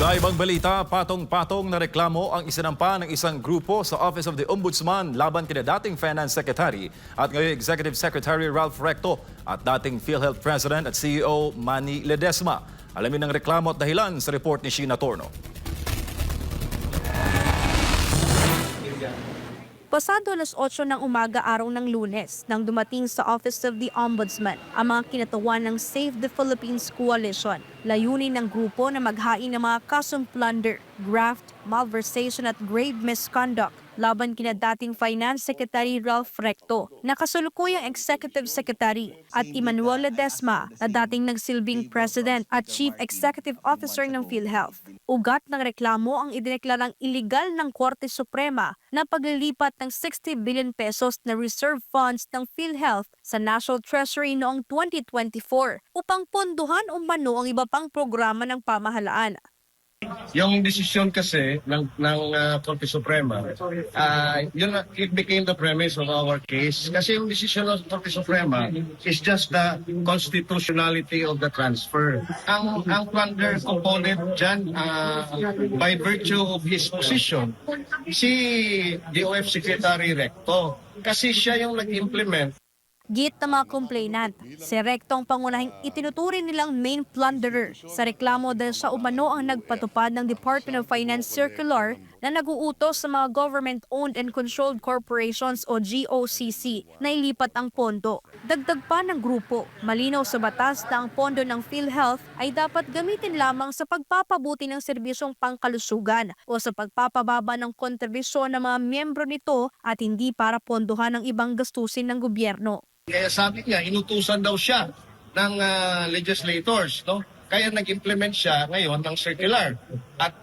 Sa ibang balita, patong-patong na reklamo ang isinampa ng isang grupo sa Office of the Ombudsman laban kina dating Finance Secretary at ngayon Executive Secretary Ralph Recto at dating PhilHealth President at CEO Manny Ledesma. Alamin ang reklamo at dahilan sa report ni Sheena Torno. Pasado alas 8 ng umaga araw ng Lunes nang dumating sa Office of the Ombudsman ang mga kinatawan ng Save the Philippines Coalition. Layunin ng grupo na maghain ng mga kasong plunder, graft, malversation at grave misconduct laban kina dating Finance Secretary Ralph Recto, na kasalukuyang Executive Secretary, at Emmanuel Ledesma, na dating nagsilbing President at Chief Executive Officer ng PhilHealth. Ugat ng reklamo ang idineklarang iligal ng Korte Suprema na paglilipat ng 60 billion pesos na reserve funds ng PhilHealth sa National Treasury noong 2024 upang pondohan umano ang iba pang programa ng pamahalaan. Yung desisyon kasi ng Korte Suprema, it became the premise of our case. Kasi yung desisyon ng Korte Suprema is just the constitutionality of the transfer. Ang plunder component dyan, by virtue of his position, si DOF Secretary Recto. Kasi siya yung nag-implement. Git ng mga complainant, si Recto ang pangunahing itinuturing nilang main plunderer sa reklamo dahil sa umano ang nagpatupad ng Department of Finance Circular na nag-uutos sa mga government-owned and controlled corporations o GOCC na ilipat ang pondo. Dagdag pa ng grupo, malinaw sa batas na ang pondo ng PhilHealth ay dapat gamitin lamang sa pagpapabuti ng serbisyong pangkalusugan o sa pagpapababa ng kontribusyon ng mga miyembro nito at hindi para pondohan ng ibang gastusin ng gobyerno. Kaya sabi niya, inutusan daw siya ng legislators, no? Kaya nag-implement siya ngayon ng circular. At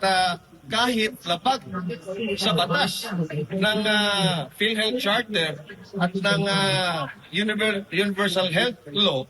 kahit labag sa batas ng PhilHealth Charter at ng Universal Health Law,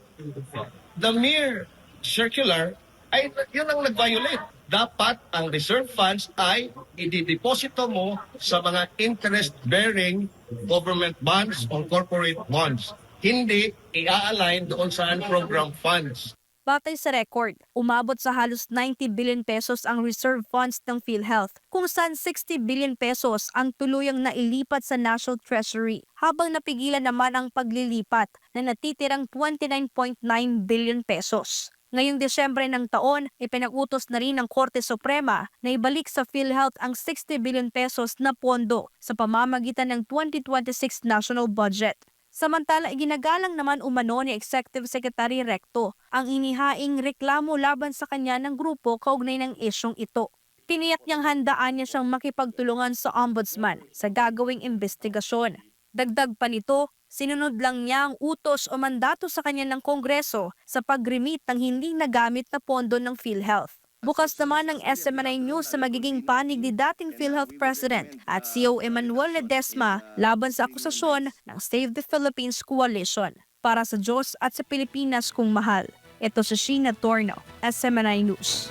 the mere circular ay yun ang nag-violate. Dapat ang reserve funds ay idideposito mo sa mga interest-bearing government bonds o corporate bonds. Hindi i-align doon sa program funds. Batay sa record, umabot sa halos 90 billion pesos ang reserve funds ng PhilHealth, kung saan 60 billion pesos ang tuluyang nailipat sa National Treasury, habang napigilan naman ang paglilipat na natitirang 29.9 billion pesos. Ngayong Desyembre ng taon, ipinag-utos na rin ng Korte Suprema na ibalik sa PhilHealth ang 60 billion pesos na pondo sa pamamagitan ng 2026 national budget. Samantala, iginagalang naman umano ni Executive Secretary Recto ang inihaing reklamo laban sa kanya ng grupo kaugnay ng isyong ito. Tiniyak niyang handaan niya siyang makipagtulungan sa Ombudsman sa gagawing investigasyon. Dagdag pa nito, sinunod lang niya ang utos o mandato sa kanya ng Kongreso sa pag-remit ng hindi nagamit na pondo ng PhilHealth. Bukas naman ng SMNI News sa magiging panig ni dating PhilHealth President at CEO Emmanuel Ledesma laban sa akusasyon ng Save the Philippines Coalition. Para sa Diyos at sa Pilipinas kung mahal, ito si Sheena Torno, SMNI News.